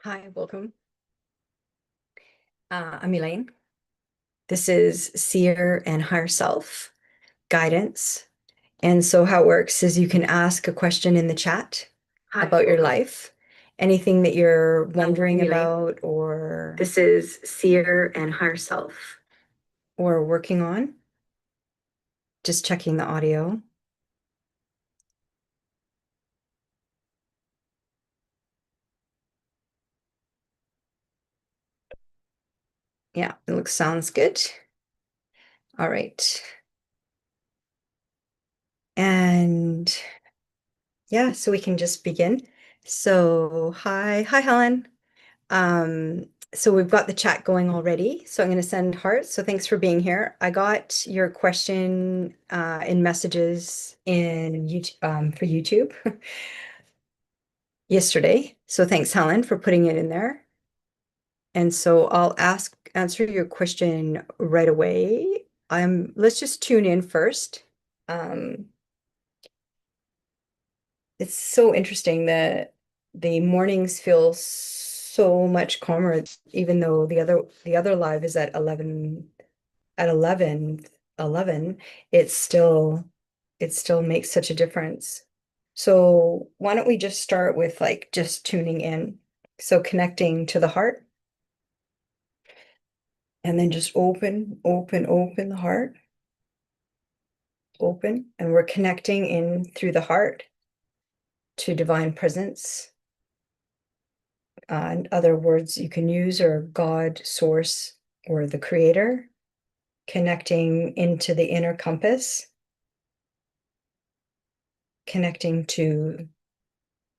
Hi, welcome. I'm Elaine. This is Seer and Higher Self guidance. And so how it works is you can ask a question in the chat about your life, anything that you're wondering about or this is Seer and Higher Self or working on. Just checking the audio. Yeah, sounds good. All right. And yeah, so we can just begin. So hi, Helen. So we've got the chat going already. So I'm going to send hearts. So thanks for being here. I got your question in messages in YouTube for YouTube yesterday. So thanks, Helen, for putting it in there. And so I'll answer your question right away. Let's just tune in first. It's so interesting that the mornings feel so much calmer, even though the other live is at 11, it still makes such a difference. So why don't we just start with like just tuning in. So connecting to the heart and then just open the heart, open, and we're connecting in through the heart to divine presence. And other words you can use are God, source, or the creator, connecting into the inner compass, connecting to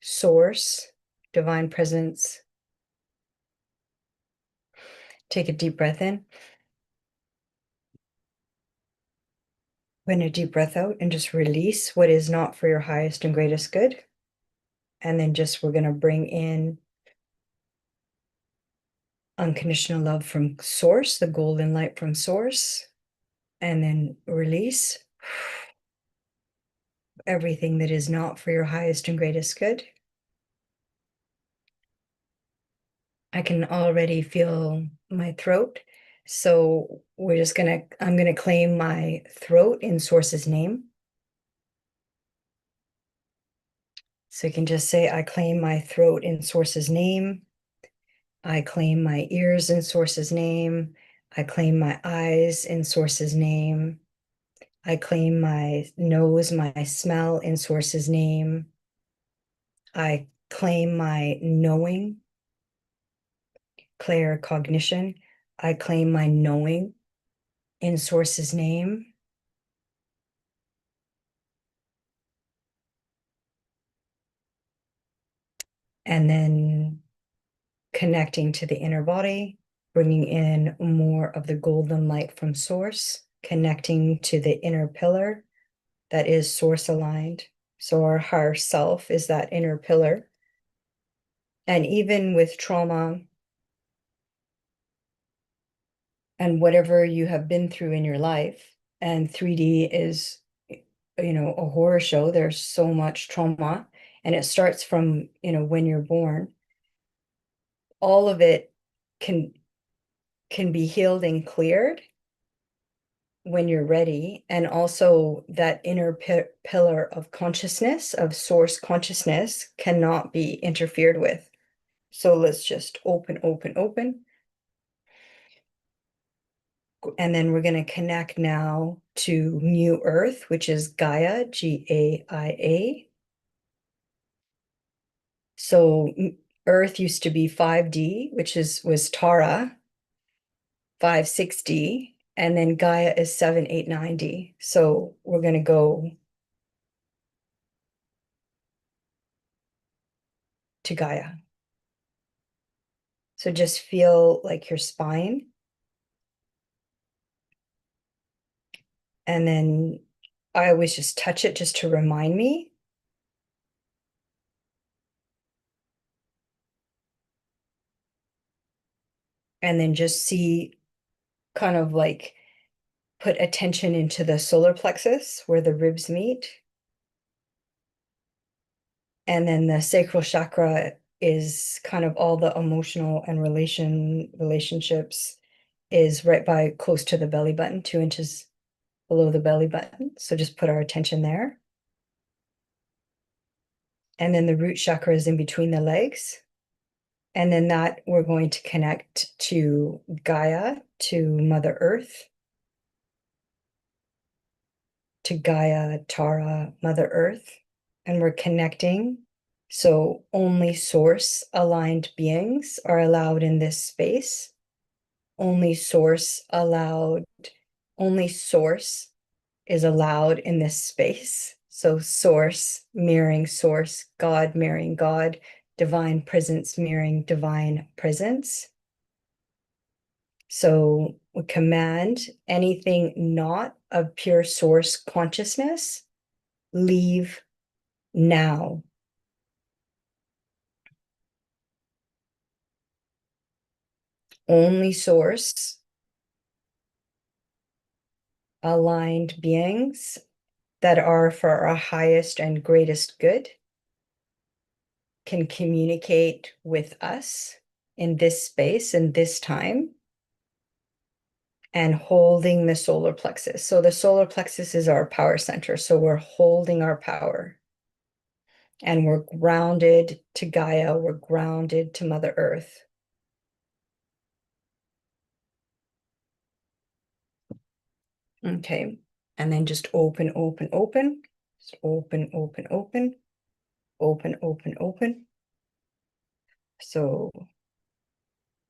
source, divine presence. Take a deep breath in. And a deep breath out and just release what is not for your highest and greatest good. And then we're going to bring in unconditional love from source, the golden light from source, and then release everything that is not for your highest and greatest good. I can already feel my throat. So I'm gonna claim my throat in source's name. So you can just say, I claim my throat in source's name. I claim my ears in source's name. I claim my eyes in source's name. I claim my nose, my smell in source's name. I claim my knowing, claircognition. I claim my knowing in source's name. And then connecting to the inner body, bringing in more of the golden light from source, connecting to the inner pillar that is source aligned. So our higher self is that inner pillar. And even with trauma and whatever you have been through in your life, and 3D is, a horror show, there's so much trauma, and it starts from, when you're born. All of it can be healed and cleared when you're ready. And also that inner pillar of consciousness, of source consciousness, cannot be interfered with. So let's just open. And then we're going to connect now to New Earth, which is Gaia, Gaia. So Earth used to be 5D, which was Tara, 5, 6D, and then Gaia is 7, 8, 9D. So we're going to go to Gaia. So just feel like your spine. And then I always just touch it just to remind me. And then just see, kind of like put attention into the solar plexus where the ribs meet. And then the sacral chakra is kind of all the emotional and relationships is right by close to the belly button, 2 inches below the belly button. So just put our attention there. And then the root chakra is in between the legs. And then that we're going to connect to Gaia, to Mother Earth, to Gaia, Tara, Mother Earth. And we're connecting. So only source aligned beings are allowed in this space. Only source is allowed in this space. So source mirroring source, God mirroring God, divine presence mirroring divine presence. So we command anything not of pure source consciousness, leave now. Only source aligned beings that are for our highest and greatest good can communicate with us in this space, in this time, and holding the solar plexus. So the solar plexus is our power center. So we're holding our power and we're grounded to Gaia. We're grounded to Mother Earth. Okay. And then just open, open, open. Just open, open, open. Open, open, open. So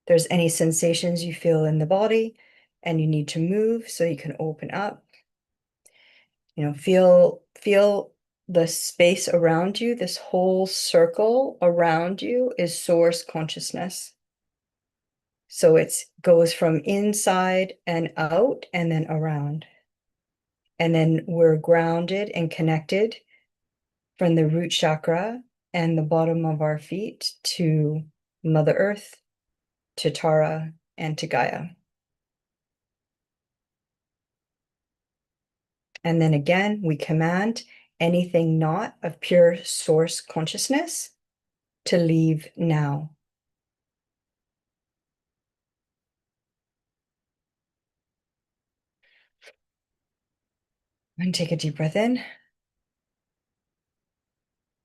there's any sensations you feel in the body and you need to move so you can open up. Feel the space around you. This whole circle around you is source consciousness. So it goes from inside and out and then around. And then we're grounded and connected from the root chakra and the bottom of our feet to Mother Earth, to Tara, and to Gaia. And then again, we command anything not of pure source consciousness to leave now. And take a deep breath in.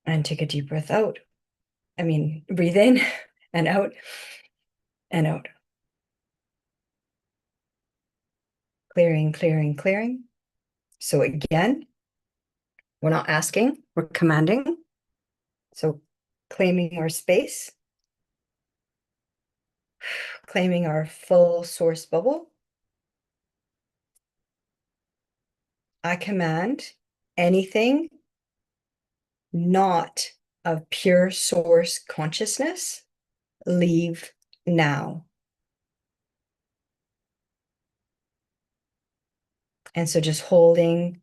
And take a deep breath out. Breathe in and out and out. Clearing, clearing, clearing. So again, we're not asking, we're commanding. So claiming our space, claiming our full source bubble. I command anything not of pure source consciousness, leave now. And so just holding,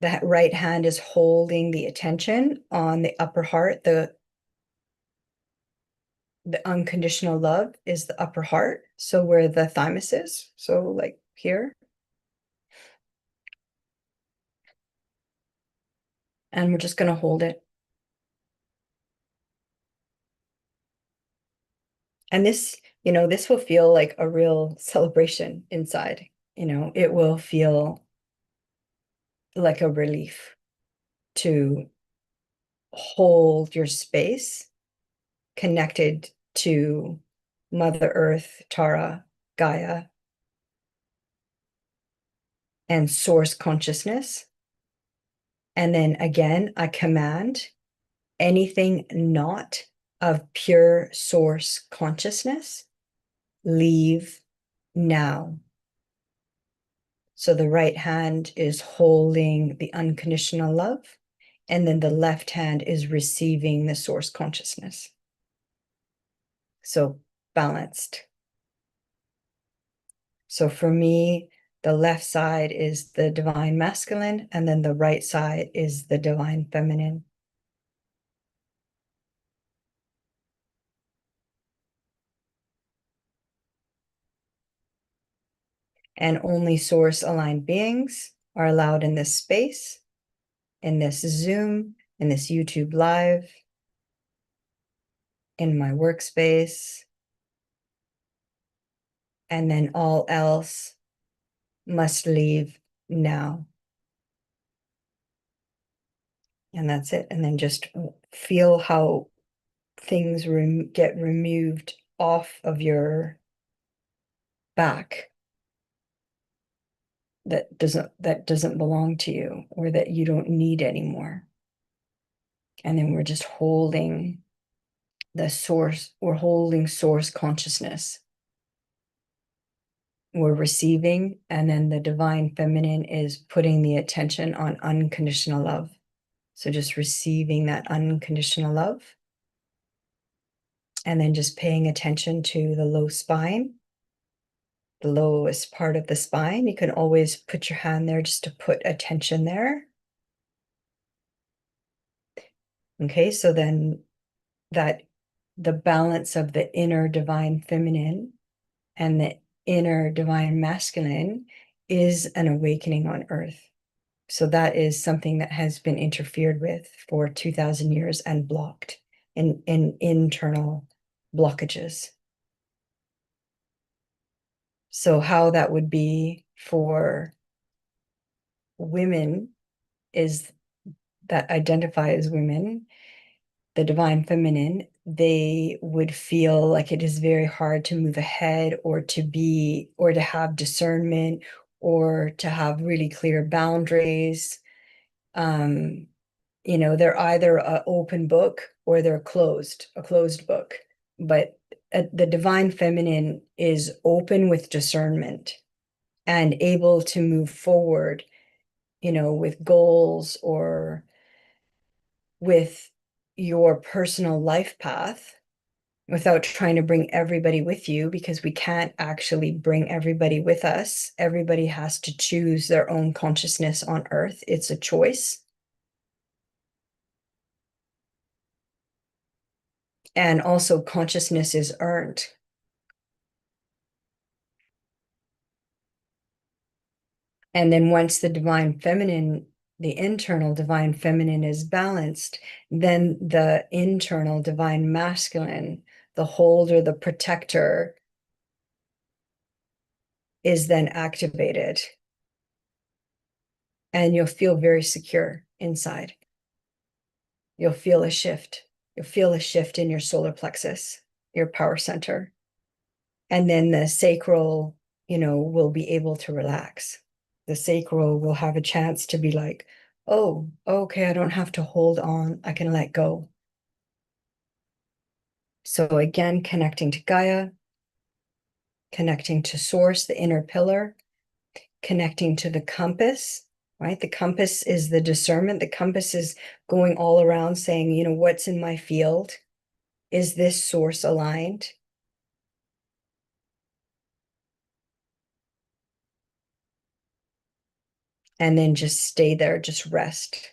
that right hand is holding the attention on the upper heart. The unconditional love is the upper heart. So where the thymus is, so like here. And we're just going to hold it. And this will feel like a real celebration inside. It will feel like a relief to hold your space connected to Mother Earth, Tara, Gaia, and source consciousness. And then again, I command anything not of pure source consciousness, leave now. So the right hand is holding the unconditional love, and then the left hand is receiving the source consciousness. So balanced. So for me, the left side is the divine masculine, and then the right side is the divine feminine. And only source aligned beings are allowed in this space, in this Zoom, in this YouTube live. in my workspace, and then all else must leave now. And that's it. And then just feel how things get removed off of your back that doesn't belong to you or that you don't need anymore. And then we're just holding the source, we're holding source consciousness. We're receiving, and then the divine feminine is putting the attention on unconditional love. So just receiving that unconditional love, and then just paying attention to the low spine, the lowest part of the spine. You can always put your hand there just to put attention there. Okay, so then that the balance of the inner divine feminine and the inner divine masculine is an awakening on earth. So that is something that has been interfered with for 2,000 years and blocked in internal blockages. So how that would be for women is that identify as women, the divine feminine, they would feel like it is very hard to move ahead or to have discernment or to have really clear boundaries. They're either an open book or they're a closed book. But the divine feminine is open with discernment and able to move forward, with goals or with your personal life path without trying to bring everybody with you, because we can't actually bring everybody with us. Everybody has to choose their own consciousness on earth. It's a choice. And also consciousness is earned. And then once the divine feminine, the internal divine feminine is balanced, then the internal divine masculine, the holder, the protector, is then activated. And you'll feel very secure inside. You'll feel a shift. You'll feel a shift in your solar plexus, your power center. And then the sacral, will be able to relax. The sacral will have a chance to be like, oh, okay, I don't have to hold on. I can let go. So again, connecting to Gaia, connecting to source, the inner pillar, connecting to the compass, right? The compass is the discernment. The compass is going all around saying, what's in my field? Is this source aligned? And then just stay there, just rest.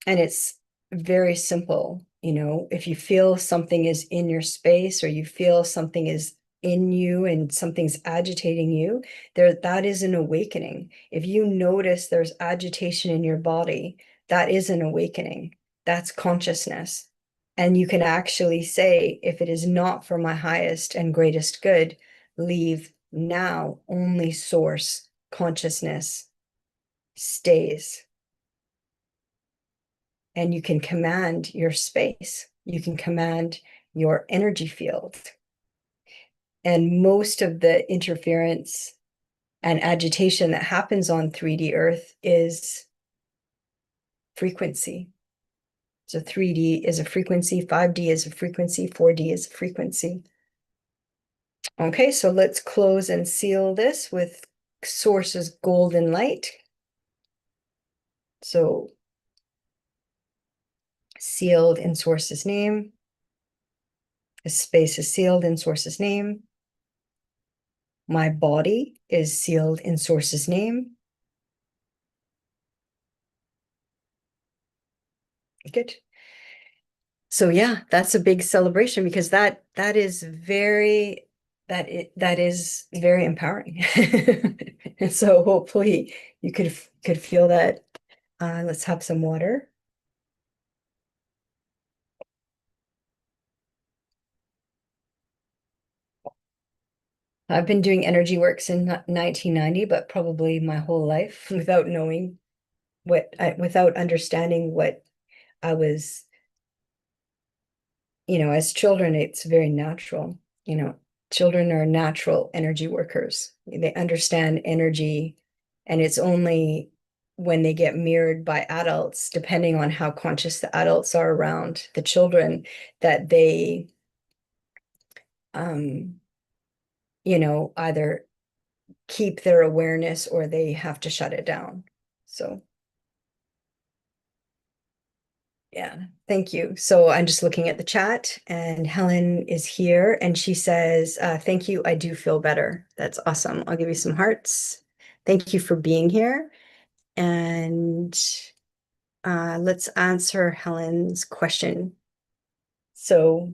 And it's very simple. If you feel something is in your space or you feel something is in you and something's agitating you, that is an awakening. If you notice there's agitation in your body, that is an awakening. That's consciousness. And you can actually say, if it is not for my highest and greatest good, leave now. Only source consciousness stays. And you can command your space. You can command your energy field. And most of the interference and agitation that happens on 3D Earth is frequency. So 3D is a frequency, 5D is a frequency, 4D is a frequency. Okay, so let's close and seal this with Source's golden light. So sealed in Source's name. The space is sealed in Source's name. My body is sealed in Source's name. Good. So yeah, that's a big celebration because that is very empowering. And so hopefully you could feel that. Let's have some water. I've been doing energy work since 1990, but probably my whole life without knowing without understanding what I was, as children, it's very natural. Children are natural energy workers. They understand energy, and it's only when they get mirrored by adults, depending on how conscious the adults are around the children, that they, um, either keep their awareness or they have to shut it down. So yeah, thank you. So I'm just looking at the chat, and Helen is here, and she says, thank you, I do feel better. That's awesome. I'll give you some hearts. Thank you for being here. And let's answer Helen's question. So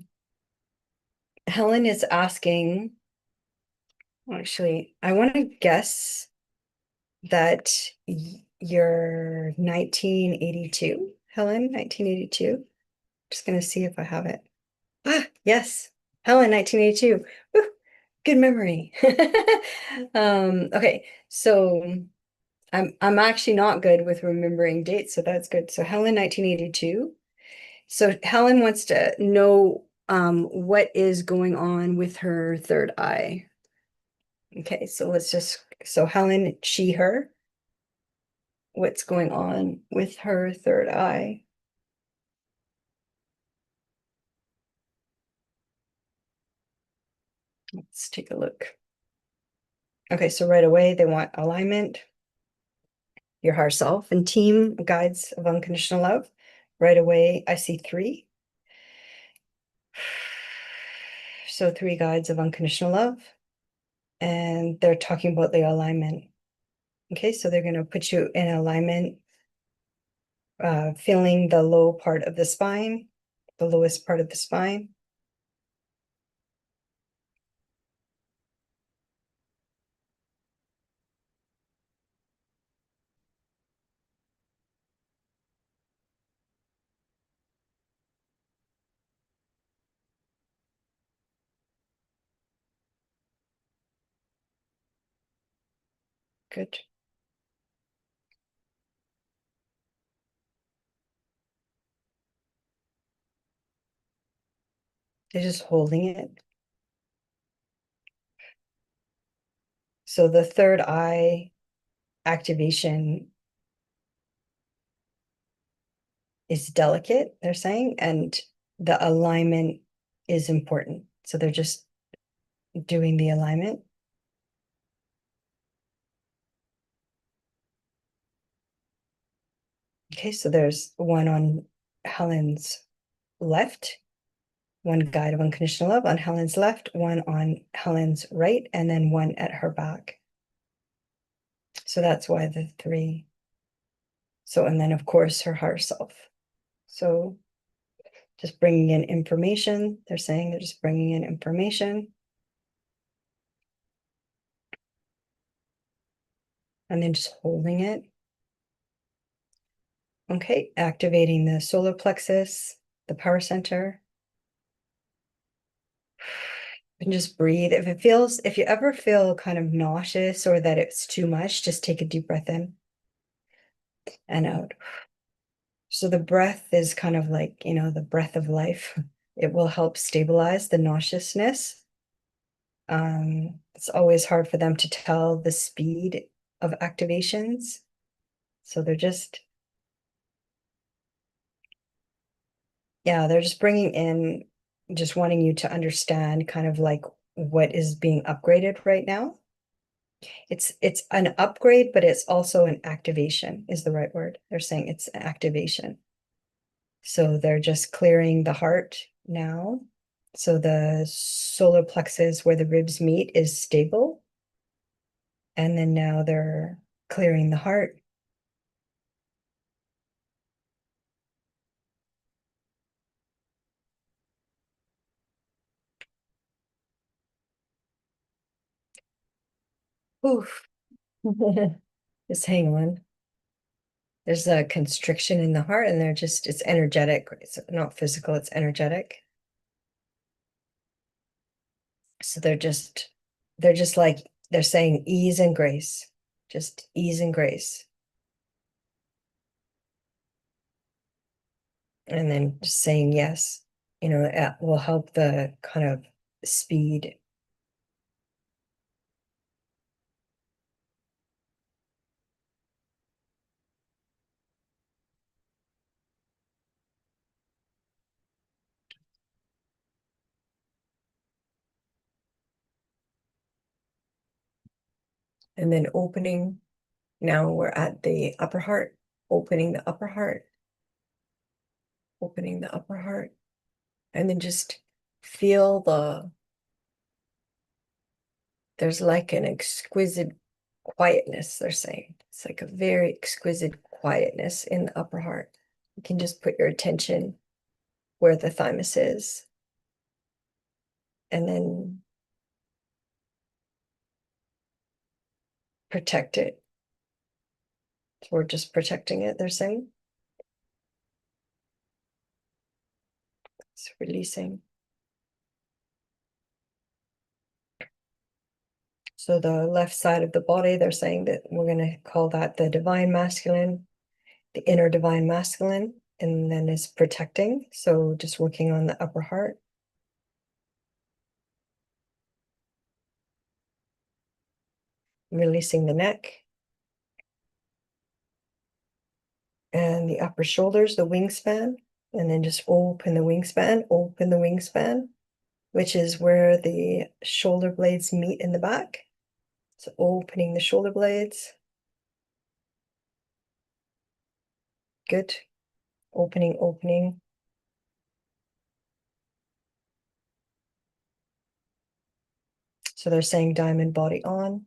Helen is asking, actually, I want to guess that you're 1982, Helen, 1982. Just going to see if I have it. Ah, yes, Helen, 1982. Woo, good memory. Okay, so I'm actually not good with remembering dates, so that's good. So Helen, 1982. So Helen wants to know what is going on with her third eye. Okay, so Helen, she, her, what's going on with her third eye? Let's take a look. Okay, so right away they want alignment, your higher self, and team guides of unconditional love. Right away, I see three. So three guides of unconditional love, and they're talking about the alignment. Okay, so they're going to put you in alignment, feeling the low part of the spine, the lowest part of the spine. Good. They're just holding it. So the third eye activation is delicate, they're saying, and the alignment is important. So they're just doing the alignment. Okay, so there's one on Helen's left, one guide of unconditional love on Helen's left, one on Helen's right, and then one at her back. So that's why the three. So, and then of course her higher self. So just bringing in information. They're saying they're just bringing in information. And then just holding it. Okay, activating the solar plexus, the power center. And just breathe. If you ever feel kind of nauseous or that it's too much, just take a deep breath in and out. So the breath is kind of like, the breath of life. It will help stabilize the nauseousness. It's always hard for them to tell the speed of activations. So they're just, yeah, they're just bringing in, just wanting you to understand kind of like what is being upgraded right now. It's an upgrade, but it's also an activation is the right word. They're saying it's an activation. So they're just clearing the heart now. So the solar plexus where the ribs meet is stable. And then now they're clearing the heart. Oof. Just hang on. There's a constriction in the heart, and it's energetic. It's not physical, it's energetic. So they're just they're just like, they're saying ease and grace, just ease and grace. And then just saying yes, it will help the kind of speed. And then opening, now we're at the upper heart, opening the upper heart, opening the upper heart. And then just feel there's like an exquisite quietness, they're saying. It's like a very exquisite quietness in the upper heart. You can just put your attention where the thymus is. And then protect it. So we're just protecting it, they're saying. It's releasing. So the left side of the body, they're saying that we're going to call that the divine masculine, the inner divine masculine, and then is protecting. So just working on the upper heart. Releasing the neck. And the upper shoulders, the wingspan, and then just open the wingspan, which is where the shoulder blades meet in the back. So opening the shoulder blades. Good. Opening, opening. So they're saying diamond body on.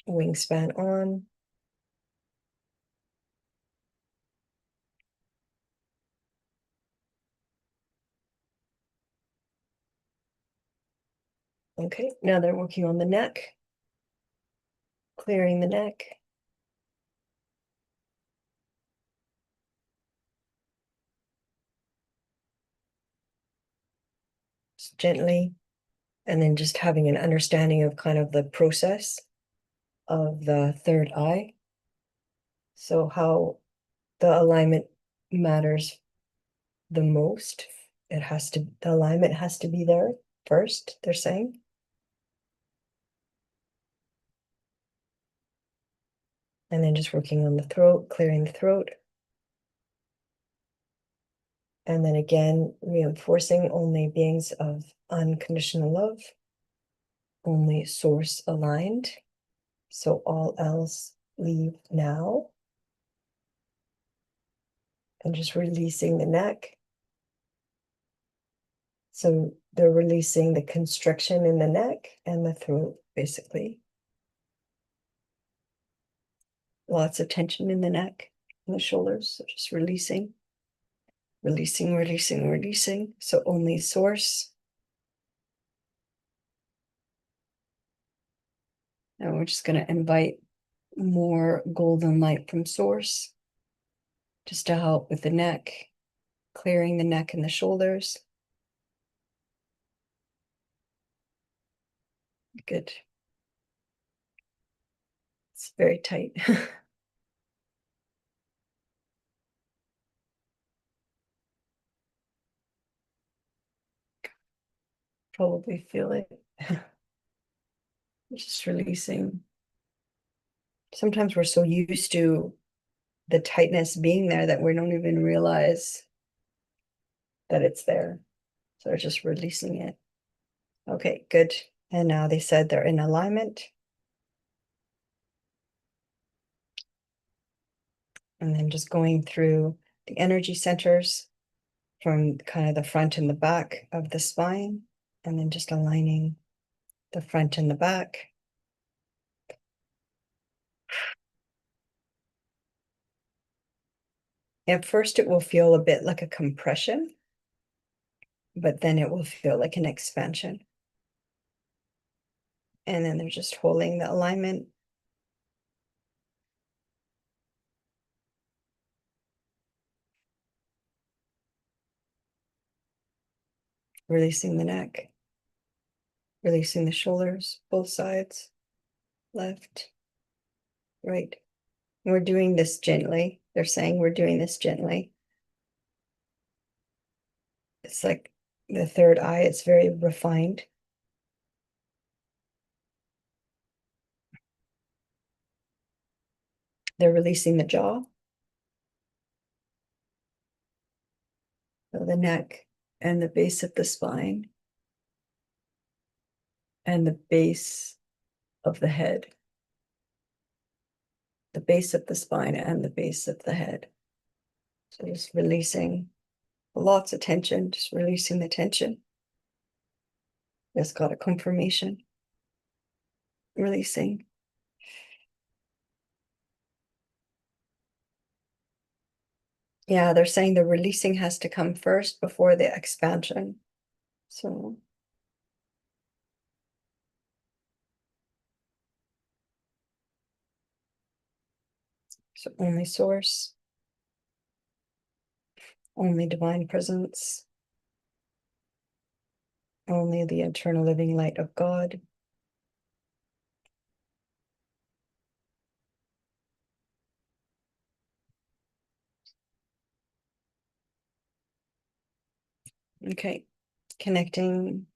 Wingspan on. Okay, now they're working on the neck. Clearing the neck. Just gently. And then just having an understanding of kind of the process of the third eye. So how the alignment matters the most. The alignment has to be there first, they're saying. And then just working on the throat, clearing the throat. And then again, reinforcing only beings of unconditional love, only source aligned. So all else leave now. And just releasing the neck. So they're releasing the constriction in the neck and the throat, basically. Lots of tension in the neck and the shoulders. So just releasing, releasing, releasing, releasing. So only source. And we're just going to invite more golden light from source just to help with the neck, clearing the neck and the shoulders. Good. It's very tight. Probably feel it. Just releasing. Sometimes we're so used to the tightness being there that we don't even realize that it's there. So we're just releasing it. Okay, good. And now they said they're in alignment. And then just going through the energy centers from kind of the front and the back of the spine, and then just aligning the front and the back. At first, it will feel a bit like a compression, but then it will feel like an expansion. And then they're just holding the alignment. Releasing the neck, releasing the shoulders, both sides, left, right. We're doing this gently. They're saying we're doing this gently. It's like the third eye, it's very refined. They're releasing the jaw, so the neck and the base of the spine and the base of the head. The base of the spine and the base of the head. So just releasing lots of tension, just releasing the tension. Just got a confirmation. Releasing. Yeah, they're saying the releasing has to come first before the expansion. So only source, only divine presence, only the eternal living light of God. Okay, connecting.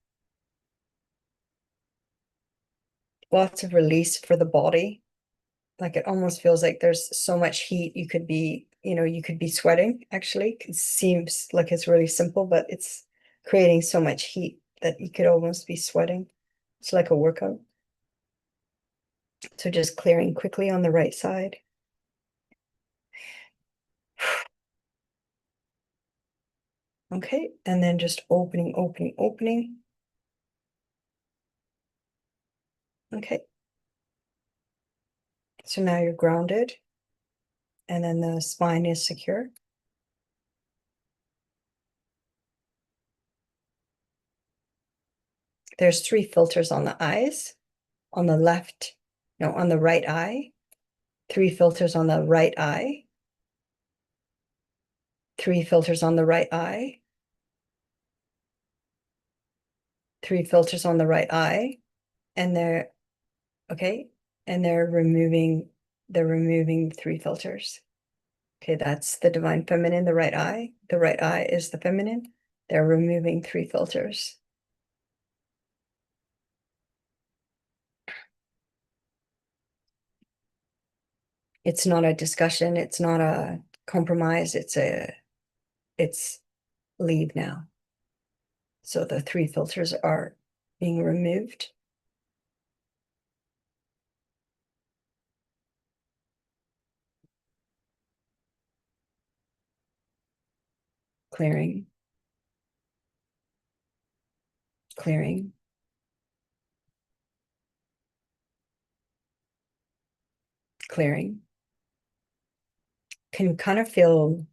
Lots of release for the body. Like it almost feels like there's so much heat. You could be, you could be sweating actually. It seems like it's really simple, but it's creating so much heat that you could almost be sweating. It's like a workout. So just clearing quickly on the right side. Okay, and then just opening, opening, opening. Okay. So now you're grounded, and then the spine is secure. There's 3 filters on the eyes, on the left, no, on the right eye, 3 filters on the right eye, 3 filters on the right eye, 3 filters on the right eye, and they're okay, and they're removing 3 filters. Okay, that's the divine feminine, the right eye. The right eye is the feminine. They're removing 3 filters. It's not a discussion, it's not a compromise, it's leave now. So the 3 filters are being removed. Clearing, clearing, clearing. Can kind of feel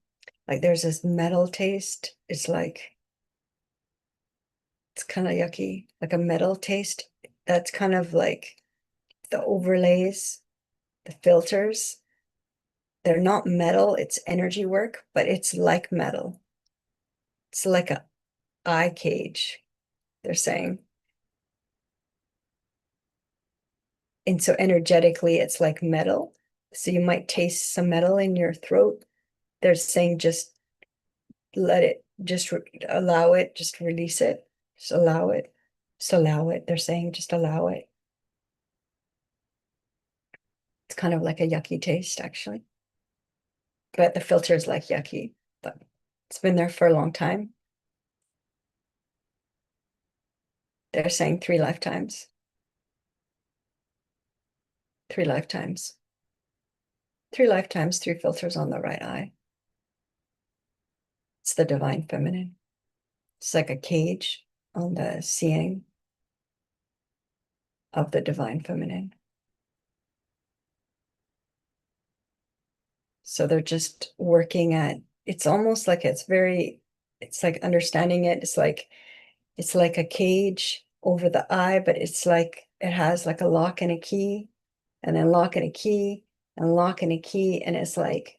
like there's this metal taste. It's kind of yucky, like a metal taste. That's kind of like the overlays, the filters. They're not metal, it's energy work, but it's like metal. It's like a eye cage, they're saying. And so energetically, it's like metal. So you might taste some metal in your throat. They're saying just let it, just allow it, just release it, just allow it, just allow it. They're saying just allow it. It's kind of like a yucky taste, actually. But the filter is like yucky, but it's been there for a long time. They're saying 3 lifetimes. 3 lifetimes. 3 lifetimes, 3 filters on the right eye. It's the divine feminine. It's like a cage on the seeing of the divine feminine. So they're just working at, it's almost like it's like understanding it. It's like a cage over the eye, but it's like it has like a lock and a key, and then lock and a key, and lock and a key, and it's like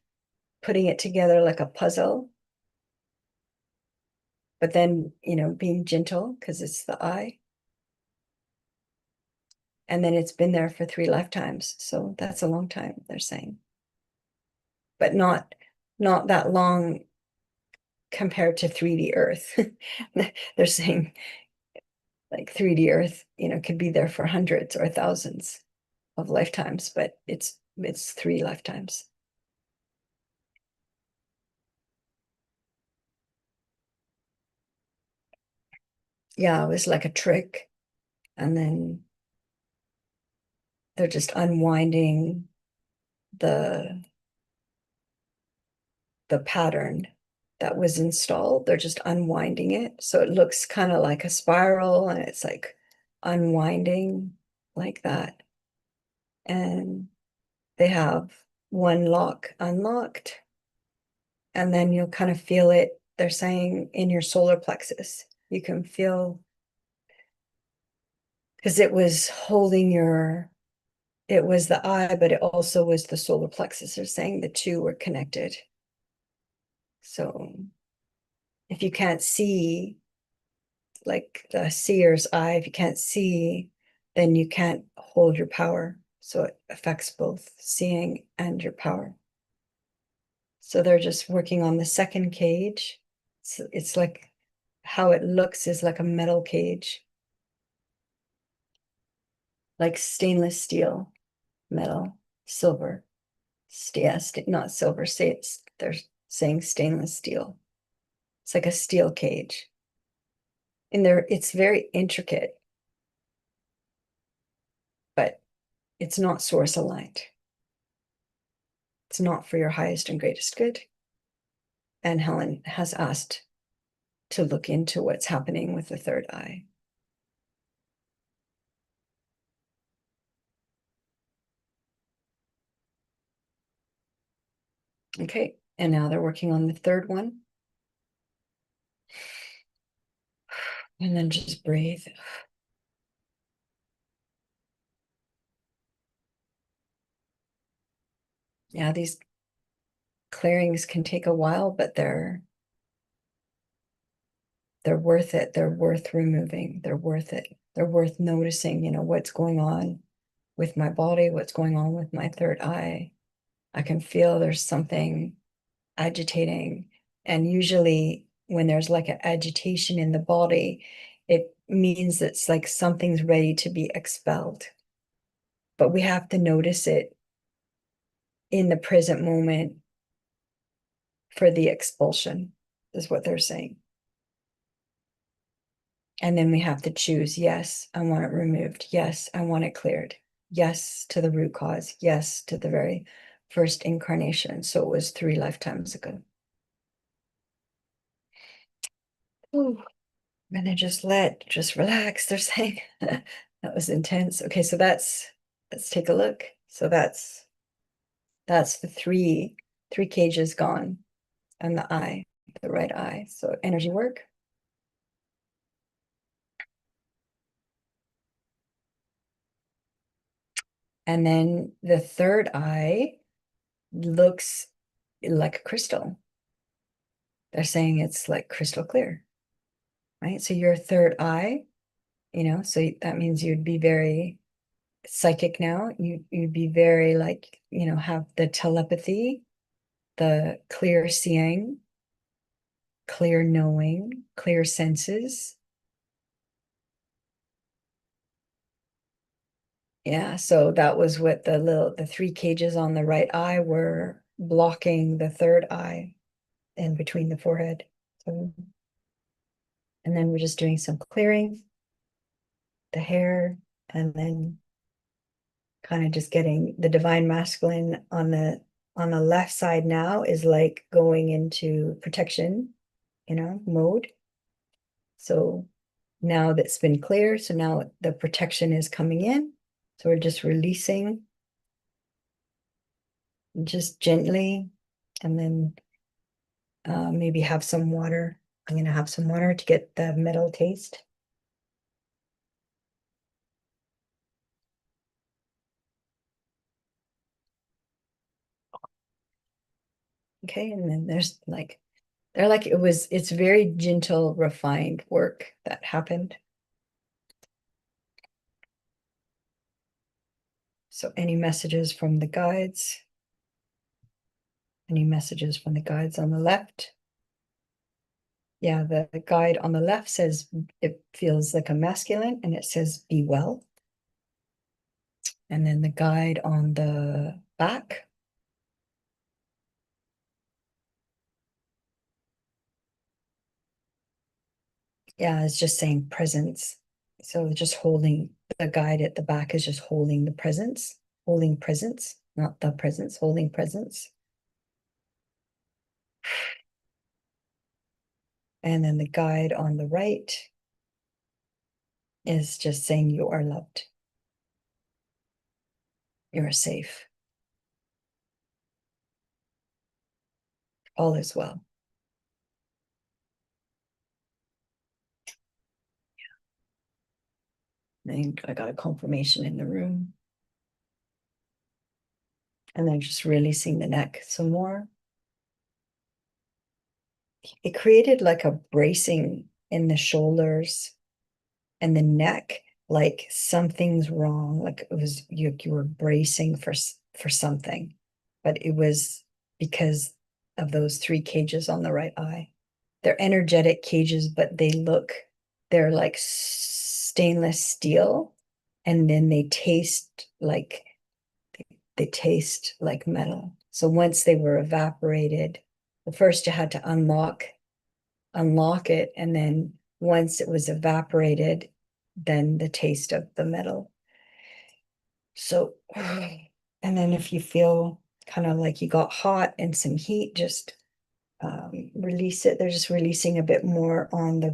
putting it together like a puzzle. but then, being gentle because it's the I. And then it's been there for 3 lifetimes. So that's a long time, they're saying. But not that long compared to 3D Earth. They're saying like 3D Earth, could be there for hundreds or thousands of lifetimes, but it's 3 lifetimes. Yeah, it was like a trick. And then they're just unwinding the pattern that was installed. They're just unwinding it. So it looks kind of like a spiral, and it's like unwinding like that. And they have one lock unlocked, and then you'll kind of feel it. They're saying in your solar plexus, you can feel, because it was holding it was the eye, but it also was the solar plexus. They're saying the two were connected. So if you can't see, like the seer's eye, if you can't see, then you can't hold your power. So it affects both seeing and your power. So they're just working on the second cage. It's like how it looks is like a metal cage, like stainless steel, metal, silver. Not silver. They're saying stainless steel. It's like a steel cage. And it's very intricate, but it's not source aligned. It's not for your highest and greatest good. And Helen has asked to look into what's happening with the third eye. Okay, and now they're working on the third one. And then just breathe. Yeah, these clearings can take a while, but they're worth it. They're worth removing. They're worth it. They're worth noticing, what's going on with my body, what's going on with my third eye. I can feel there's something agitating. And usually when there's like an agitation in the body, it means it's like something's ready to be expelled. But we have to notice it in the present moment for the expulsion, is what they're saying. And then we have to choose, yes, I want it removed. Yes, I want it cleared. Yes to the root cause. Yes to the very first incarnation. So it was 3 lifetimes ago. Ooh. And then just relax. They're saying that was intense. Okay, so let's take a look. So that's the three cages gone, and the eye, the right eye. So energy work. And then the third eye looks like a crystal. They're saying it's like crystal clear, right? So your third eye, so that means you'd be very psychic now. You'd be very like, have the telepathy, the clear seeing, clear knowing, clear senses. Yeah, so that was what the 3 cages on the right eye were blocking the third eye in between the forehead. So, and then we're just doing some clearing, the hair, and then kind of just getting the divine masculine on the left side now is like going into protection, mode. So now that's been clear, so now the protection is coming in. So we're just releasing just gently, and then maybe have some water. I'm going to have some water to get the metal taste. Okay, and then there's They're like, it's very gentle, refined work that happened. So any messages from the guides? Any messages from the guides on the left? Yeah, the guide on the left says it feels like a masculine, and it says be well. And then the guide on the back, yeah, it's just saying presence. So just holding, the guide at the back is just holding the presence, not the presence, holding presence. And then the guide on the right is just saying you are loved. You are safe. All is well. And I got a confirmation in the room. And then just releasing the neck some more. It created like a bracing in the shoulders and the neck, like something's wrong. Like it was you were bracing for something, but it was because of those 3 cages on the right eye. They're energetic cages, but they're like stainless steel, and then they taste like metal. So once they were evaporated, well, first you had to unlock it, and then once it was evaporated, then the taste of the metal. So, and then if you feel kind of like you got hot and some heat, just release it. They're just releasing a bit more on the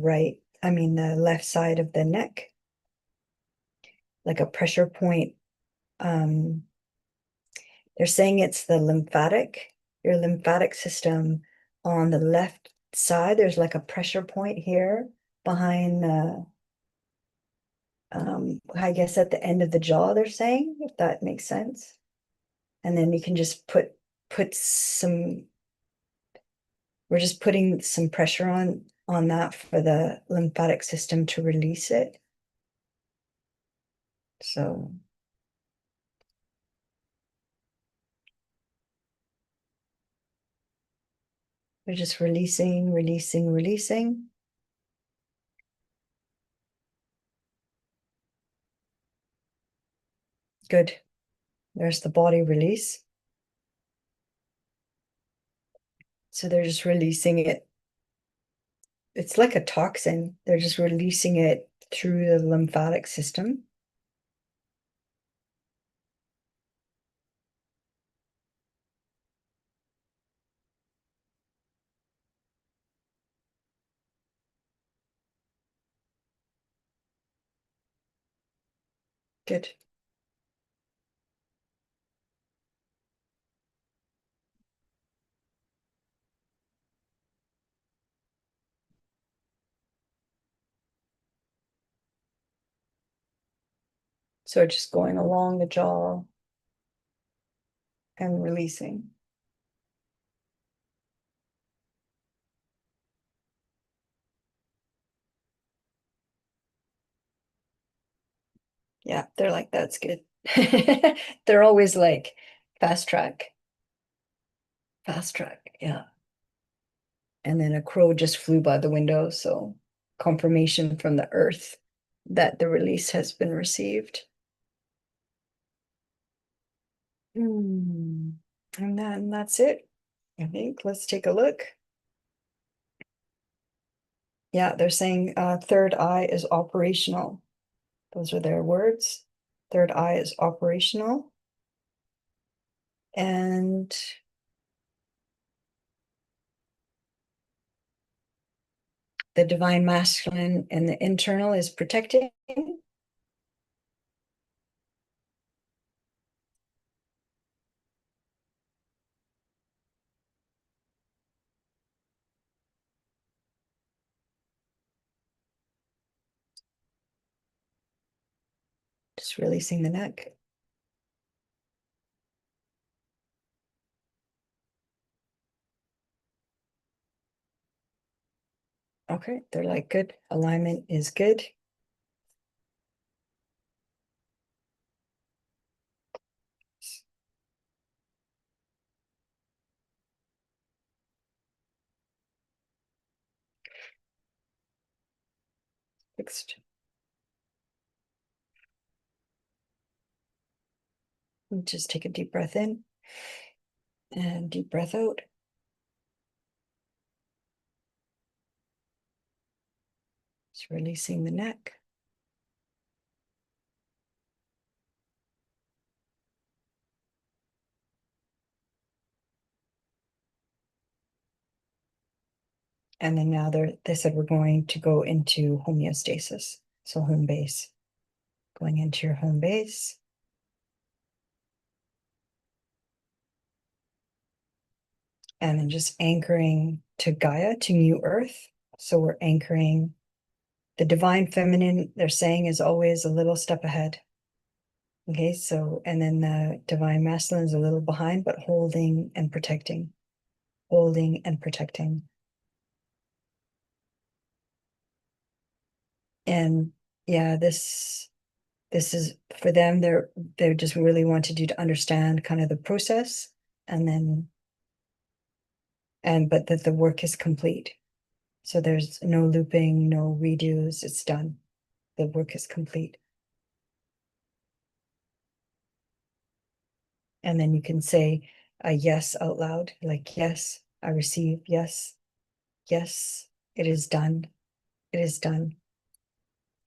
left side of the neck, like a pressure point. They're saying it's your lymphatic system on the left side. There's like a pressure point here behind I guess at the end of the jaw, they're saying, if that makes sense. And then you can just we're just putting some pressure on that for the lymphatic system to release it. So we're just releasing, releasing, releasing. Good. There's the body release. So they're just releasing it. It's like a toxin. They're just releasing it through the lymphatic system. Good. So just going along the jaw and releasing. Yeah, they're like, that's good. They're always like, fast track, fast track. Yeah. And then a crow just flew by the window. So confirmation from the earth that the release has been received. And then that's it, I think. Let's take a look. Yeah, they're saying third eye is operational. Those are their words. Third eye is operational. And the divine masculine and the internal is protecting. Just releasing the neck. Okay, they're like good. Alignment is good. Fixed. Just take a deep breath in and deep breath out. Just releasing the neck. And then now they said we're going to go into homeostasis. So home base. Going into your home base. And then just anchoring to Gaia, to New Earth. So we're anchoring the divine feminine, they're saying, is always a little step ahead. Okay, so, and then the divine masculine is a little behind, but holding and protecting. Holding and protecting. And yeah, this is for them, they're just really wanted you to understand kind of the process, and then but that the work is complete. So there's no looping, no redos, it's done. The work is complete. And then you can say a yes out loud, like, yes, I receive, yes, yes, it is done, it is done.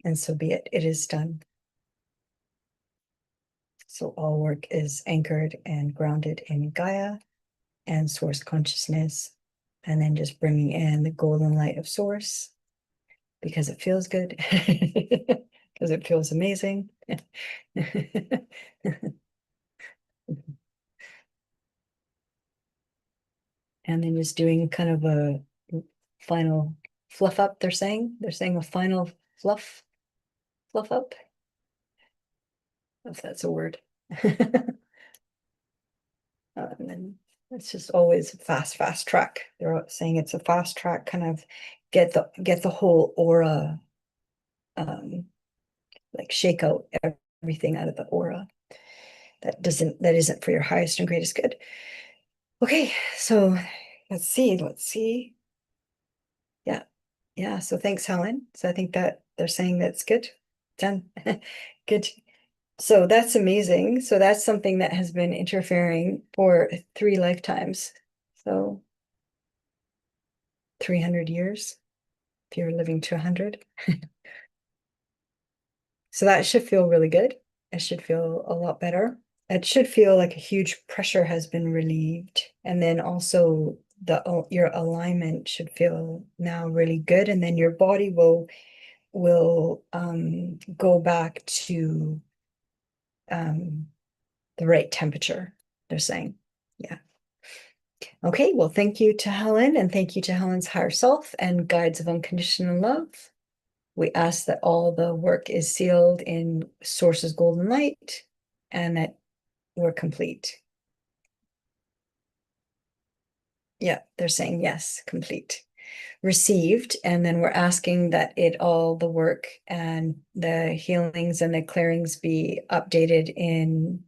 And so be it, it is done. So all work is anchored and grounded in Gaia and source consciousness, and then just bringing in the golden light of source because it feels good, because it feels amazing. And then just doing kind of a final fluff up, they're saying a final fluff up, if that's a word. And then it's just always fast track. They're saying it's a fast track, kind of get the whole aura, like shake out everything out of the aura that isn't for your highest and greatest good. Okay, so let's see. Yeah. Yeah, so thanks, Helen. So I think that they're saying that's good. Done. Good. So that's amazing. So that's something that has been interfering for 3 lifetimes. So 300 years, if you're living to 100. So that should feel really good. It should feel a lot better. It should feel like a huge pressure has been relieved. And then also your alignment should feel now really good. And then your body will go back to the right temperature, they're saying. Yeah. Okay, well, thank you to Helen, and thank you to Helen's higher self and guides of unconditional love. We ask that all the work is sealed in Source's golden light and that we're complete. Yeah, they're saying yes, complete. Received, and then we're asking that all the work and the healings and the clearings be updated in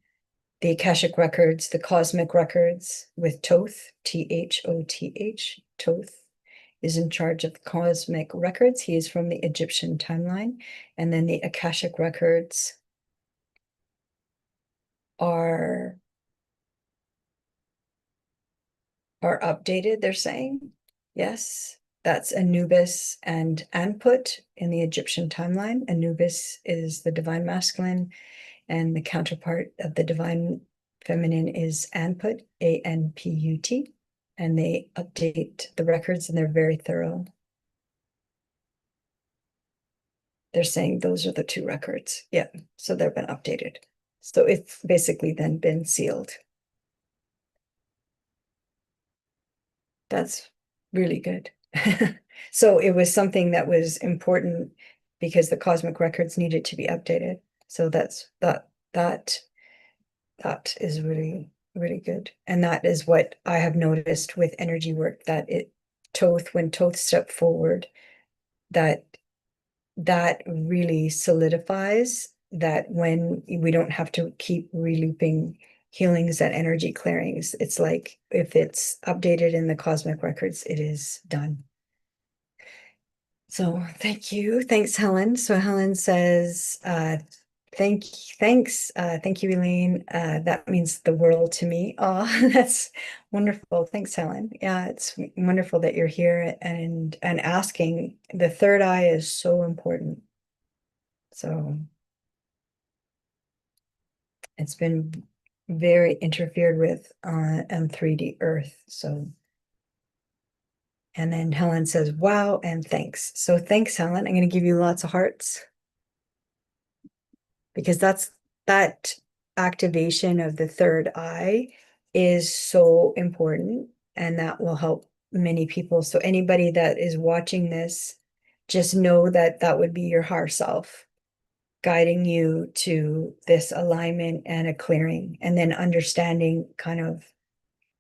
the Akashic records, the cosmic records with Thoth, Thoth. Thoth is in charge of the cosmic records. He is from the Egyptian timeline. And then the Akashic records are updated, they're saying. Yes, that's Anubis and Anput in the Egyptian timeline. Anubis is the divine masculine, and the counterpart of the divine feminine is Anput, Anput, and they update the records and they're very thorough. They're saying those are the 2 records. Yeah, so they've been updated. So it's basically then been sealed. That's really good. So it was something that was important because the cosmic records needed to be updated. So that is really, really good. And that is what I have noticed with energy work, that when Thoth stepped forward, that that really solidifies that when we don't have to keep relooping healings and energy clearings. It's like if it's updated in the cosmic records, it is done. So thank you. Thanks, Helen. So Helen says, thank you, Elaine. That means the world to me. Oh, that's wonderful. Thanks, Helen. Yeah, it's wonderful that you're here and asking. The third eye is so important. So it's been very interfered with on M3D Earth. So, and then Helen says, wow, and thanks. So thanks, Helen. I'm going to give you lots of hearts because that activation of the third eye is so important and that will help many people. So anybody that is watching this, just know that that would be your higher self guiding you to this alignment and a clearing, and then understanding kind of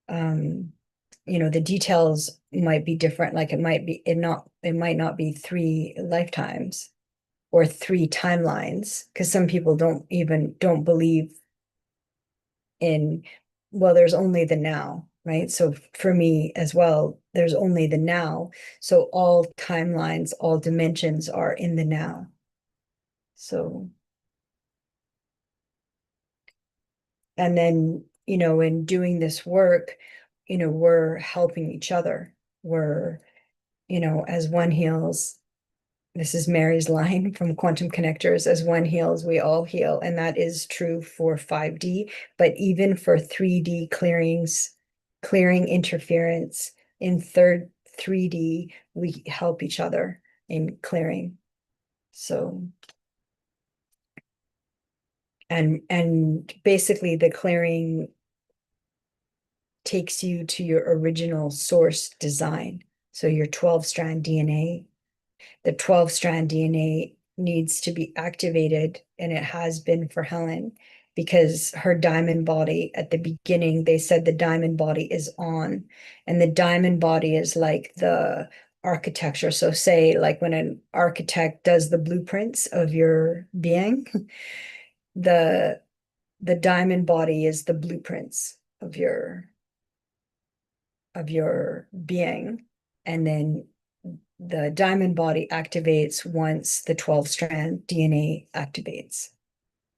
the details might be different. Like it might not be 3 lifetimes or 3 timelines, because some people don't believe in, well, there's only the now, right? So for me as well, there's only the now. So all timelines, all dimensions are in the now. So, and then, in doing this work, we're helping each other. We're, as one heals, this is Mary's line from Quantum Connectors, as one heals, we all heal. And that is true for 5D, but even for 3D clearings, clearing interference in 3D, we help each other in clearing. So, and basically the clearing takes you to your original source design. So your 12-strand DNA, the 12-strand DNA needs to be activated, and it has been for Helen, because her diamond body at the beginning, they said the diamond body is on, and the diamond body is like the architecture. So say like when an architect does the blueprints of your being, the the diamond body is the blueprints of your being, and then the diamond body activates once the 12-strand DNA activates.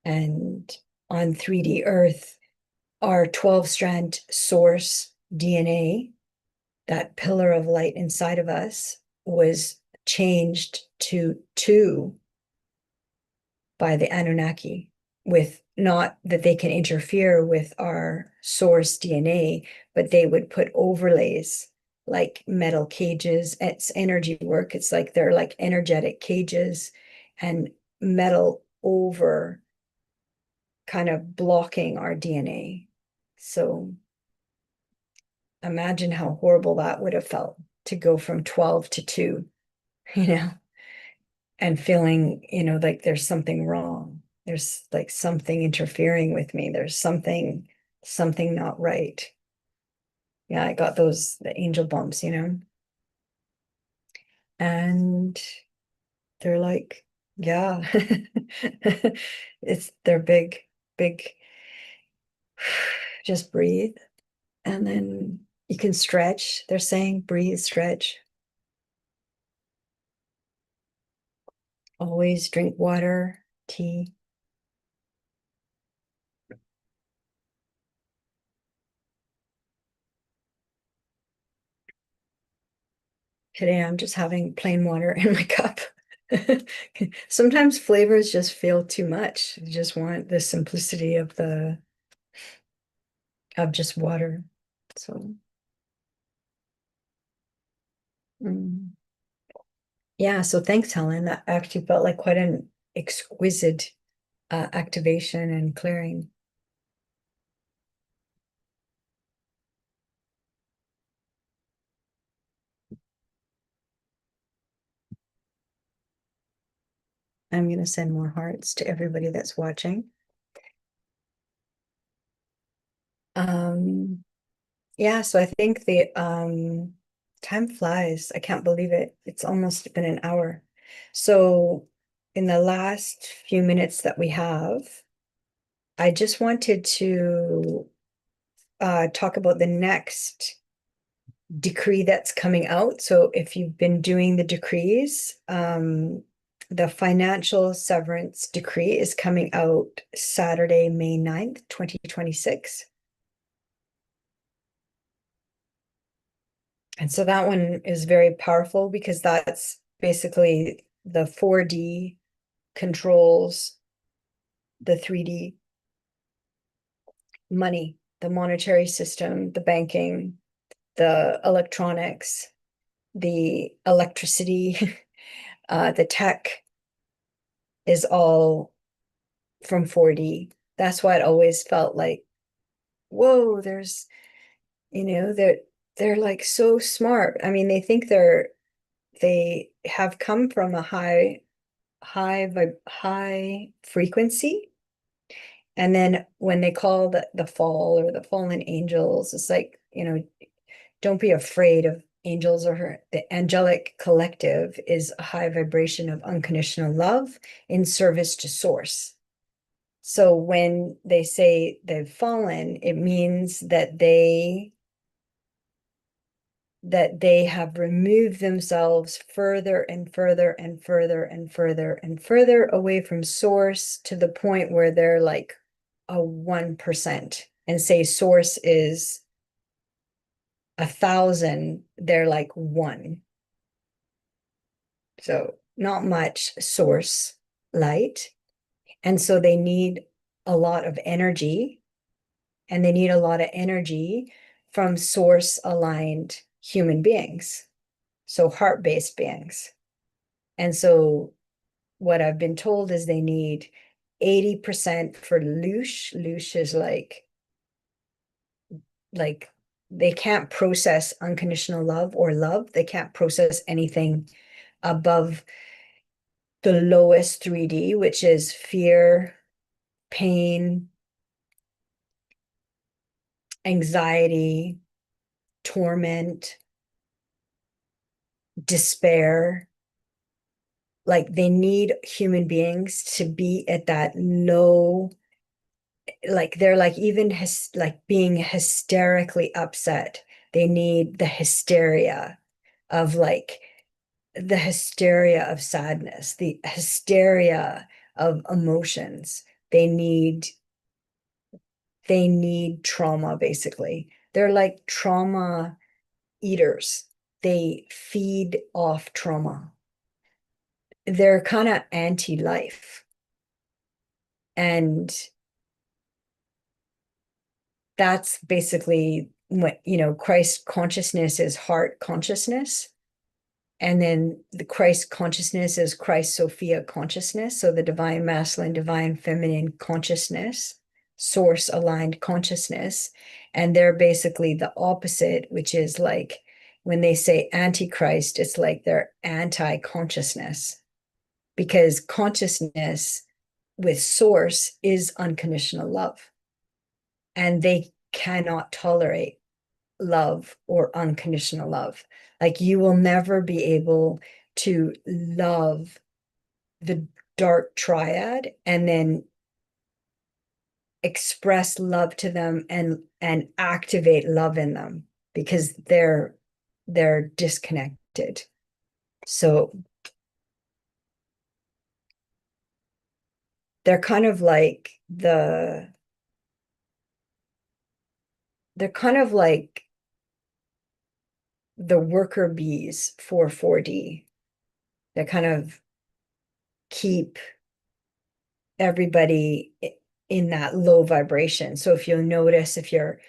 And on 3D Earth, our 12-strand source DNA, that pillar of light inside of us, was changed to 2 by the Anunnaki, with not that they can interfere with our source DNA, but they would put overlays like metal cages. It's energy work. It's like they're like energetic cages and metal over, kind of blocking our DNA. So imagine how horrible that would have felt to go from 12 to 2, you know, and feeling, like there's something wrong. There's like something interfering with me. There's something not right. Yeah, I got the angel bumps, and they're like, yeah, they're big, big. Just breathe. And then you can stretch. They're saying breathe, stretch. Always drink water, tea. Today I'm just having plain water in my cup. Sometimes flavors just feel too much. You just want the simplicity of just water. So mm. Yeah, so thanks, Helen. That actually felt like quite an exquisite activation and clearing. I'm going to send more hearts to everybody that's watching. Yeah, so I think Time flies. I can't believe it. It's almost been an hour. So in the last few minutes that we have, I just wanted to talk about the next decree that's coming out. So if you've been doing the decrees, the Financial Severance Decree is coming out Saturday, May 9th, 2026. And so that one is very powerful because that's basically the 4D controls the 3D money, the monetary system, the banking, the electronics, the electricity, the tech is all from 4D. That's why it always felt like, whoa, there's, they're like so smart. I mean, they think they have come from a high frequency. And then when they call the fall or the fallen angels, it's like, don't be afraid of angels or her. The angelic collective is a high vibration of unconditional love in service to source. So when they say they've fallen, it means that they have removed themselves further and further and further and further and further away from source to the point where they're like a 1%, and say source is 1,000, they're like 1. So not much source light. And so they need a lot of energy, and they need a lot of energy from source aligned human beings. So heart-based beings. And so what I've been told is they need 80% for loosh. Loosh is like they can't process unconditional love or love. They can't process anything above the lowest 3D, which is fear, pain, anxiety, torment, despair. Like they need human beings to be at that low, like they're like even like being hysterically upset. They need the hysteria of like the hysteria of sadness, the hysteria of emotions. They need trauma, basically. They're like trauma eaters. They feed off trauma. They're kind of anti-life. And that's basically what, Christ consciousness is heart consciousness. And then the Christ consciousness is Christ Sophia consciousness. So the divine masculine, divine feminine consciousness, source aligned consciousness. And they're basically the opposite, which is like when they say antichrist, it's like they're anti-consciousness, because consciousness with source is unconditional love. And they cannot tolerate love or unconditional love. Like you will never be able to love the dark triad and then express love to them and activate love in them, because they're disconnected. So they're kind of like they're kind of like the worker bees for 4D. They kind of keep everybody in that low vibration. So if you'll notice, if you're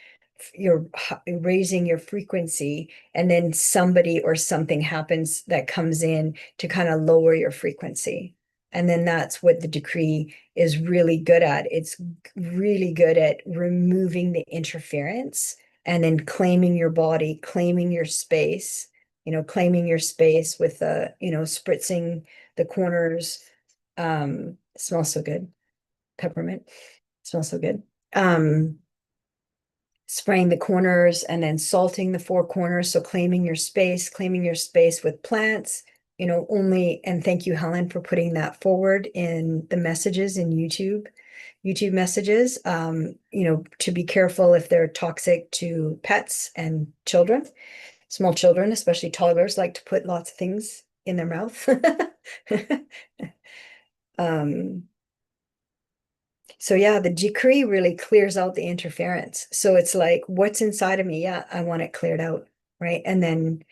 raising your frequency and then somebody or something happens that comes in to kind of lower your frequency. And then that's what the decree is really good at. It's really good at removing the interference and then claiming your body, claiming your space, claiming your space with the, spritzing the corners. Smells so good. Peppermint smells so good. spraying the corners and then salting the four corners. So claiming your space with plants, only, and thank you, Helen, for putting that forward in the messages in YouTube messages, to be careful if they're toxic to pets and children. Small children, especially toddlers, like to put lots of things in their mouth. um, So yeah, the decree really clears out the interference. So it's like, what's inside of me? Yeah, I want it cleared out, right? And then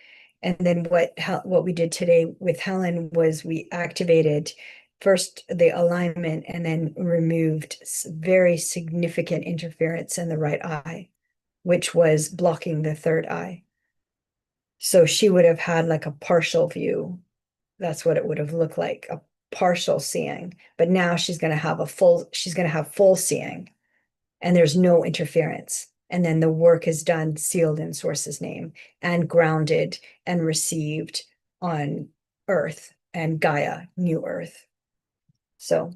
what we did today with Helen was we activated first the alignment and then removed very significant interference in the right eye, which was blocking the third eye. So she would have had like a partial view. That's what it would have looked like, a partial seeing. But now she's going to have full seeing, and there's no interference. And then the work is done, sealed in Source's name, and grounded and received on Earth and Gaia, New Earth. So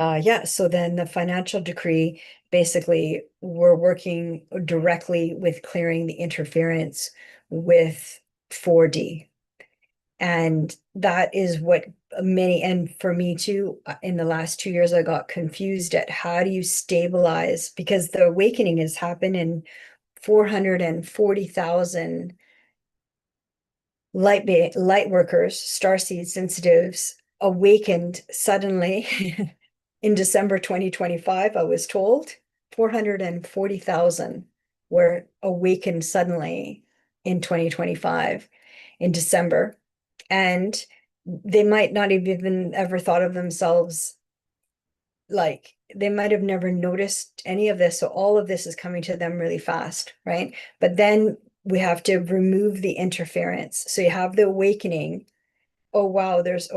yeah, so then the financial decree, basically, we're working directly with clearing the interference with 4D. And that is what and for me too, in the last 2 years, I got confused at how do you stabilize, because the awakening has happened in 440,000 light workers, starseed sensitives awakened suddenly in December 2025, I was told 440,000 were awakened suddenly in 2025 in December. And they might not have even ever thought of themselves, like they might have never noticed any of this. So all of this is coming to them really fast, right? But then we have to remove the interference. So you have the awakening. Oh, wow, there's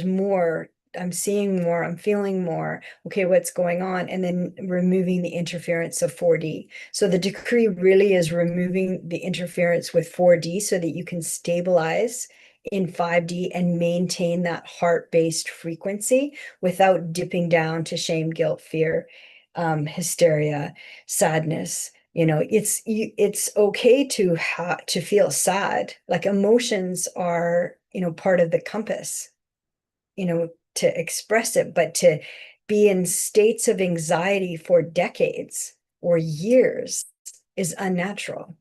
more. I'm seeing more, I'm feeling more. Okay, what's going on? And then removing the interference of 4D. So the decree really is removing the interference with 4D so that you can stabilize in 5D and maintain that heart-based frequency without dipping down to shame, guilt, fear, hysteria, sadness. It's okay to feel sad. Like emotions are, part of the compass, to express it, but to be in states of anxiety for decades or years is unnatural.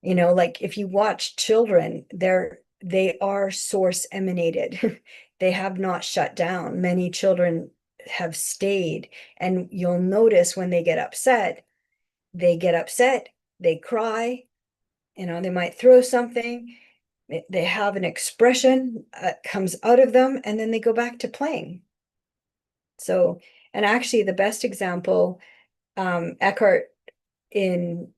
Like if you watch children, they are source emanated. They have not shut down. Many children have stayed, and you'll notice when they get upset, they cry, they might throw something, they have an expression comes out of them, and then they go back to playing. So, and actually the best example, Eckhart, in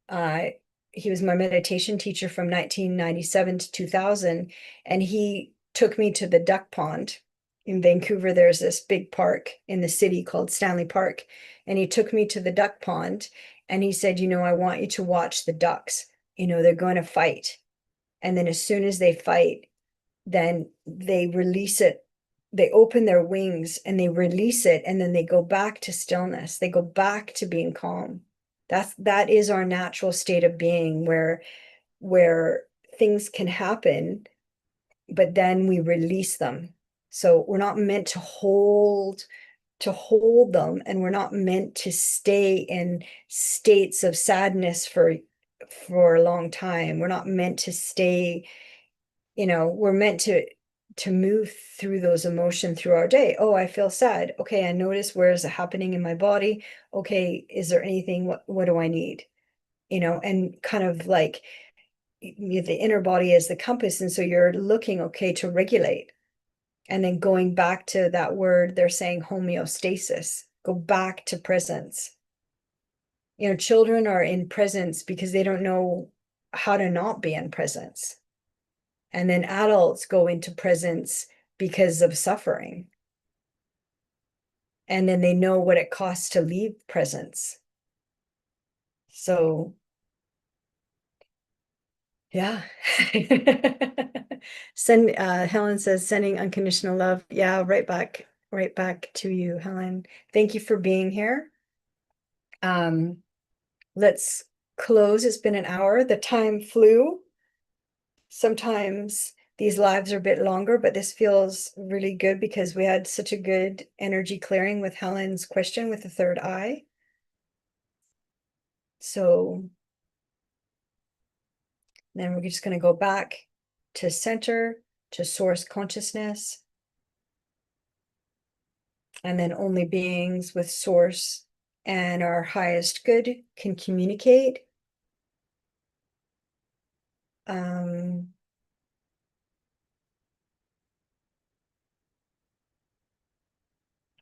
uh, he was my meditation teacher from 1997 to 2000, and he took me to the duck pond in Vancouver. There's this big park in the city called Stanley Park, and he took me to the duck pond, and he said, I want you to watch the ducks. They're going to fight, and then as soon as they fight, then they release it. They open their wings and they release it, and then they go back to stillness. They go back to being calm. That is our natural state of being, where things can happen, but then we release them. So we're not meant to hold them, and we're not meant to stay in states of sadness for a long time. We're not meant to stay, we're meant to move through those emotions through our day. Oh, I feel sad. Okay, I notice, where is it happening in my body? Okay, is there anything? What do I need? And kind of like the inner body is the compass, and so you're looking, okay, to regulate, and then going back to that word they're saying, homeostasis. Go back to presence. Children are in presence because they don't know how to not be in presence. And then adults go into presence because of suffering. And then they know what it costs to leave presence. So, yeah. Helen says, sending unconditional love. Yeah, right back. right back to you, Helen. Thank you for being here. Let's close. It's been an hour. The time flew. Sometimes these lives are a bit longer, but this feels really good because we had such a good energy clearing with Helen's question with the third eye. So then we're just going to go back to center, to source consciousness. And then only beings with source and our highest good can communicate. And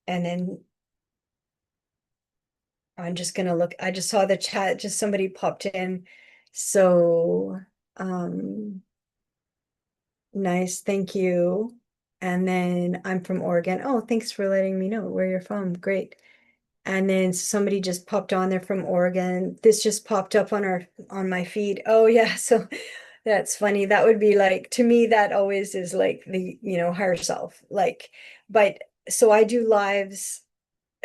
then I'm just gonna look. I just saw the chat, just somebody popped in. So nice, thank you. And then I'm from Oregon. Oh, thanks for letting me know where you're from. Great. And then somebody just popped on there from Oregon. This just popped up on my feed. Oh yeah, so that's funny. That would be like, to me, that always is like the, higher self. Like, but so I do lives.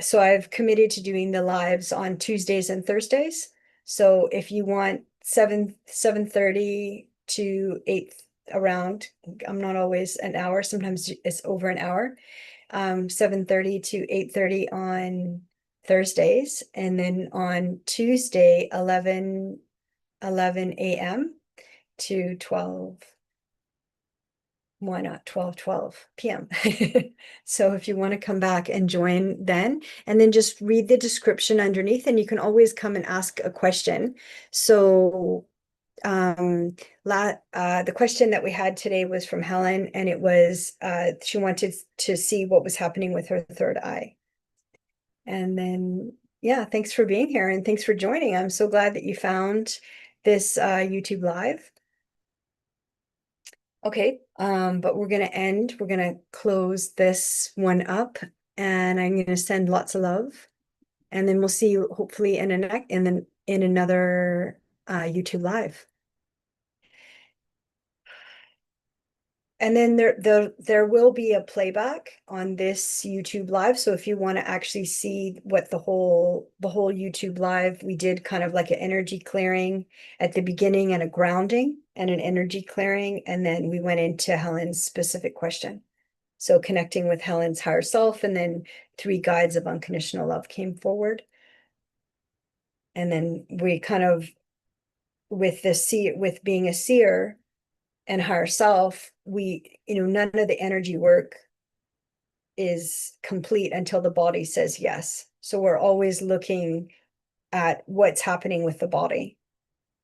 So I've committed to doing the lives on Tuesdays and Thursdays. So if you want 7:30 to 8 around, I'm not always an hour, sometimes it's over an hour. 7:30 to 8:30 on Thursdays, and then on Tuesday 11 a.m. to 12, why not 12 p.m. So if you want to come back and join then, and then just read the description underneath, and you can always come and ask a question. So the question that we had today was from Helen, and it was she wanted to see what was happening with her third eye. And then, yeah, thanks for being here and thanks for joining. I'm so glad that you found this YouTube live. Okay, but we're gonna close this one up, and I'm gonna send lots of love, and then we'll see you hopefully in another YouTube live. And then there will be a playback on this YouTube live. So if you want to actually see what the whole YouTube live, we did kind of like an energy clearing at the beginning and a grounding and an energy clearing. And then we went into Helen's specific question. So connecting with Helen's higher self, and then 3 guides of unconditional love came forward. And then we kind of, with being a seer and higher self, we, none of the energy work is complete until the body says yes. So we're always looking at what's happening with the body.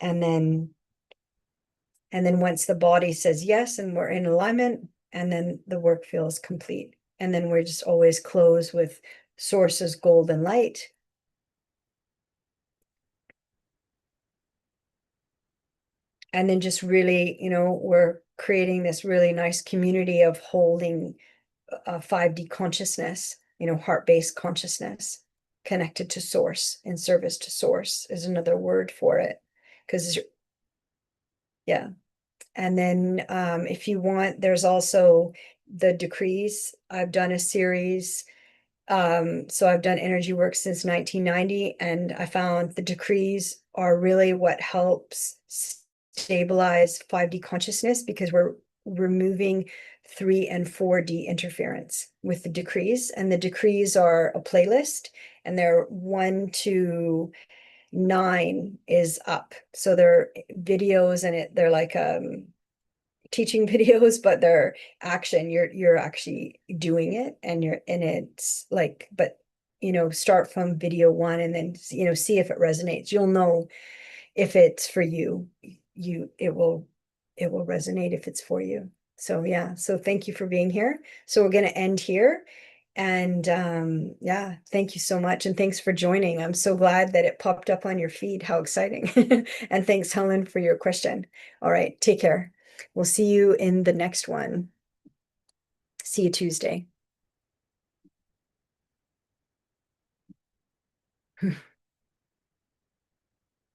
And then once the body says yes and we're in alignment, and then the work feels complete. And then we're just always close with sources, golden light. And then just really, we're creating this really nice community of holding 5D consciousness, heart-based consciousness connected to source, in service to source is another word for it. Because, yeah. And then if you want, there's also the decrees. I've done a series. So I've done energy work since 1990, and I found the decrees are really what helps stabilize 5D consciousness, because we're removing 3 and 4D interference with the decrees. And the decrees are a playlist, and they're 1 to 9 is up. So they're videos, and they're like teaching videos, but they're action. You're actually doing it, and it's like, but start from video 1 and then see if it resonates. You'll know if it's for you. It will resonate if it's for you. So yeah, so thank you for being here. So we're going to end here. And yeah, thank you so much. And thanks for joining. I'm so glad that it popped up on your feed. How exciting. And thanks, Helen, for your question. All right, take care. We'll see you in the next one. See you Tuesday.